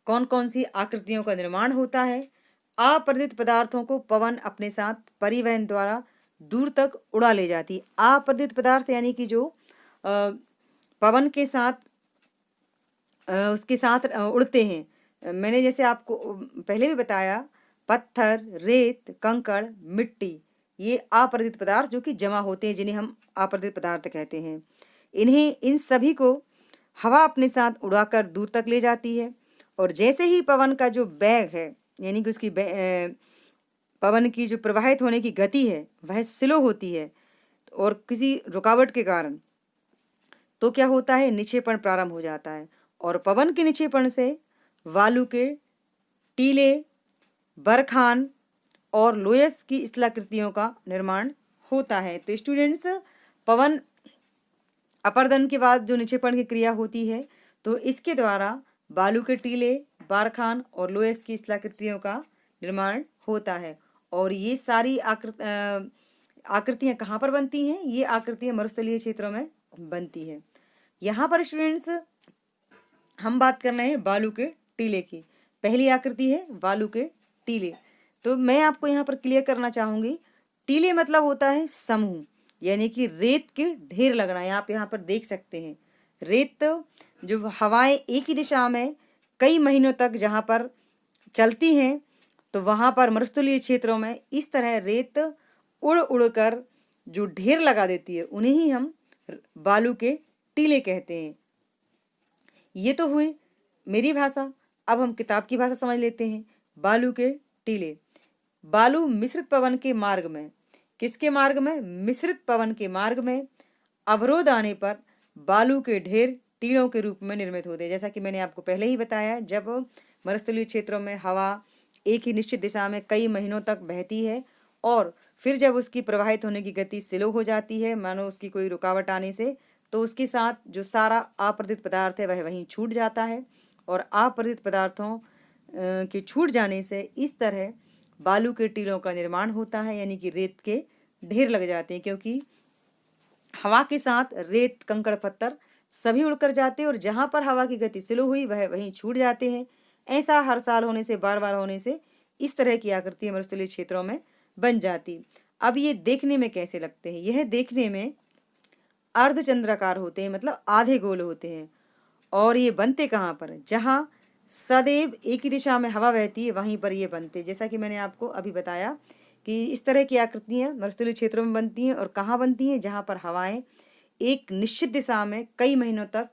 कौन कौन सी आकृतियों का निर्माण होता है। अपरदित पदार्थों को पवन अपने साथ परिवहन द्वारा दूर तक उड़ा ले जाती। अपरदित पदार्थ यानी कि जो पवन के साथ उसके साथ उड़ते हैं। मैंने जैसे आपको पहले भी बताया, पत्थर, रेत, कंकड़, मिट्टी, ये अपरदित पदार्थ जो कि जमा होते हैं, जिन्हें हम अपरदित पदार्थ कहते हैं। इन सभी को हवा अपने साथ उड़ाकर दूर तक ले जाती है। और जैसे ही पवन का जो वेग है, यानी कि उसकी पवन की जो प्रवाहित होने की गति है वह स्लो होती है, और किसी रुकावट के कारण, तो क्या होता है, निक्षेपण प्रारंभ हो जाता है। और पवन के निक्षेपण से वालू के टीले, बरखान और लोयस की स्थलाकृतियों का निर्माण होता है। तो स्टूडेंट्स, पवन अपर्दन के बाद जो निक्षेपण की क्रिया होती है, तो इसके द्वारा बालू के टीले, बारखान और लोयस की स्थलाकृतियों का निर्माण होता है। और ये सारी आकृतियां कहाँ पर बनती हैं? ये आकृतियां मरुस्थलीय क्षेत्रों में बनती है। यहाँ पर स्टूडेंट्स हम बात कर रहे हैं बालू के टीले की। पहली आकृति है बालू के टीले। तो मैं आपको यहाँ पर क्लियर करना चाहूँगी, टीले मतलब होता है समूह, यानी कि रेत के ढेर लगना। आप यहाँ पर देख सकते हैं, रेत जो हवाएं एक ही दिशा में कई महीनों तक जहाँ पर चलती हैं, तो वहाँ पर मरुस्थलीय क्षेत्रों में इस तरह रेत उड़ उड़ कर जो ढेर लगा देती है, उन्हें ही हम बालू के टीले कहते हैं। ये तो हुई मेरी भाषा। अब हम किताब की भाषा समझ लेते हैं। बालू के टीले। बालू मिश्रित पवन के मार्ग में, किसके मार्ग में? मिश्रित पवन के मार्ग में अवरोध आने पर बालू के ढेर टीलों के रूप में निर्मित होते हैं। जैसा कि मैंने आपको पहले ही बताया, जब मरुस्थलीय क्षेत्रों में हवा एक ही निश्चित दिशा में कई महीनों तक बहती है, और फिर जब उसकी प्रवाहित होने की गति स्लो हो जाती है, मानो उसकी कोई रुकावट आने से, तो उसके साथ जो सारा अपरदित पदार्थ है वह वहीं छूट जाता है। और अपरदित पदार्थों के छूट जाने से इस तरह बालू के टीलों का निर्माण होता है, यानी कि रेत के ढेर लग जाते हैं, क्योंकि हवा के साथ रेत, कंकड़, पत्थर सभी उड़कर जाते हैं, और जहाँ पर हवा की गति स्लो हुई वह वहीं छूट जाते हैं। ऐसा हर साल होने से, बार बार होने से इस तरह की आकृति मरुस्थलीय क्षेत्रों में बन जाती। अब ये देखने में कैसे लगते हैं? यह देखने में अर्धचंद्राकार होते हैं, मतलब आधे गोल होते हैं। और ये बनते कहाँ पर? जहाँ सदैव एक ही दिशा में हवा बहती है, वहीं पर ये बनते। जैसा कि मैंने आपको अभी बताया कि इस तरह की आकृतियाँ मरुस्थलीय क्षेत्रों में बनती हैं। और कहाँ बनती हैं? जहाँ पर हवाएं एक निश्चित दिशा में कई महीनों तक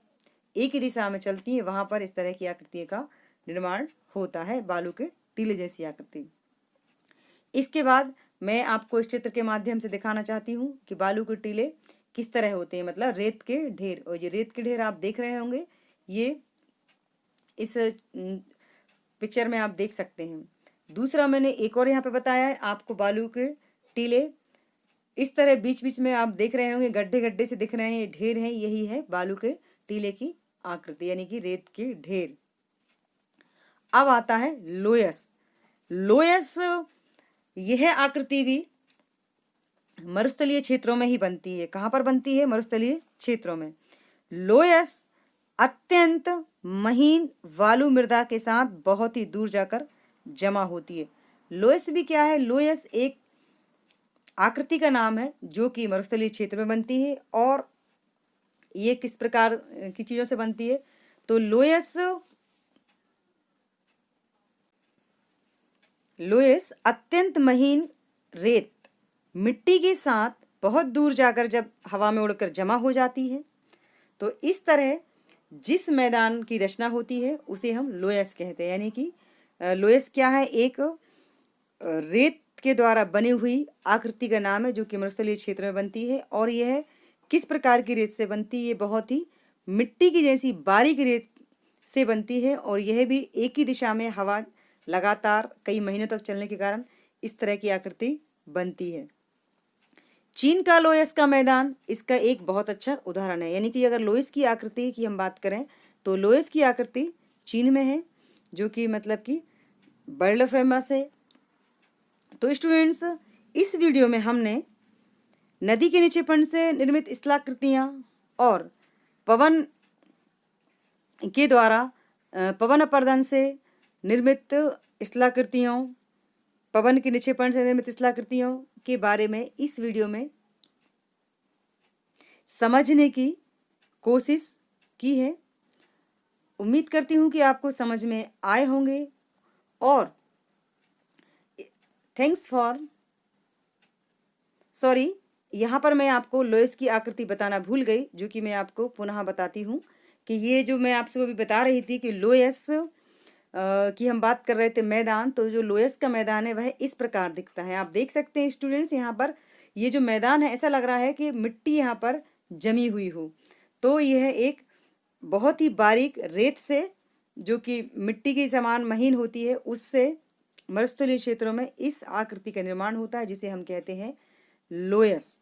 एक ही दिशा में चलती हैं, वहाँ पर इस तरह की आकृति का निर्माण होता है, बालू के टीले जैसी आकृति। इसके बाद मैं आपको इस चित्र के माध्यम से दिखाना चाहती हूँ कि बालू के टीले किस तरह होते हैं, मतलब रेत के ढेर। और ये रेत के ढेर आप देख रहे होंगे, ये इस पिक्चर में आप देख सकते हैं। दूसरा मैंने एक और यहाँ पे बताया है आपको, बालू के टीले इस तरह बीच बीच में आप देख रहे होंगे, गड्ढे गड्ढे से दिख रहे हैं, ढेर हैं, यही है बालू के टीले की आकृति, यानी कि रेत के ढेर। अब आता है लोयस। लोयस यह आकृति भी मरुस्थलीय क्षेत्रों में ही बनती है। कहाँ पर बनती है? मरुस्थलीय क्षेत्रों में। लोयस अत्यंत महीन वालु मृदा के साथ बहुत ही दूर जाकर जमा होती है। लोयस भी क्या है? लोयस एक आकृति का नाम है जो कि मरुस्थलीय क्षेत्र में बनती है। और ये किस प्रकार की चीजों से बनती है? तो लोयस अत्यंत महीन रेत मिट्टी के साथ बहुत दूर जाकर जब हवा में उड़कर जमा हो जाती है, तो इस तरह जिस मैदान की रचना होती है उसे हम लोयस कहते हैं। यानी कि लोयस क्या है? एक रेत के द्वारा बनी हुई आकृति का नाम है जो कि मरुस्थलीय क्षेत्र में बनती है। और यह किस प्रकार की रेत से बनती है? बहुत ही मिट्टी की जैसी बारीक रेत से बनती है। और यह भी एक ही दिशा में हवा लगातार कई महीनों तक चलने के कारण इस तरह की आकृति बनती है। चीन का लोयस का मैदान इसका एक बहुत अच्छा उदाहरण है। यानी कि अगर लोयस की आकृति की हम बात करें तो लोयस की आकृति चीन में है, जो कि मतलब कि वर्ल्ड फेमस है। तो स्टूडेंट्स, इस वीडियो में हमने नदी के नीचेपन से निर्मित स्थलाकृतियाँ और पवन के द्वारा पवन अपर्दन से निर्मित स्थलाकृतियों, पवन के नीचेपन से निर्मित स्थलाकृतियों के बारे में इस वीडियो में समझने की कोशिश की है। उम्मीद करती हूँ कि आपको समझ में आए होंगे। और यहाँ पर मैं आपको लोयस की आकृति बताना भूल गई, जो कि मैं आपको पुनः बताती हूँ कि ये जो मैं आपसे अभी बता रही थी कि लोयस की हम बात कर रहे थे मैदान, तो जो लोयस का मैदान है वह इस प्रकार दिखता है। आप देख सकते हैं स्टूडेंट्स, यहाँ पर ये जो मैदान है ऐसा लग रहा है कि मिट्टी यहाँ पर जमी हुई हो। तो यह एक बहुत ही बारीक रेत से, जो कि मिट्टी के समान महीन होती है, उससे मरुस्थलीय क्षेत्रों में इस आकृति का निर्माण होता है जिसे हम कहते हैं लोयस।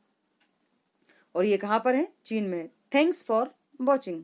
और ये कहाँ पर है? चीन में। Thanks for watching.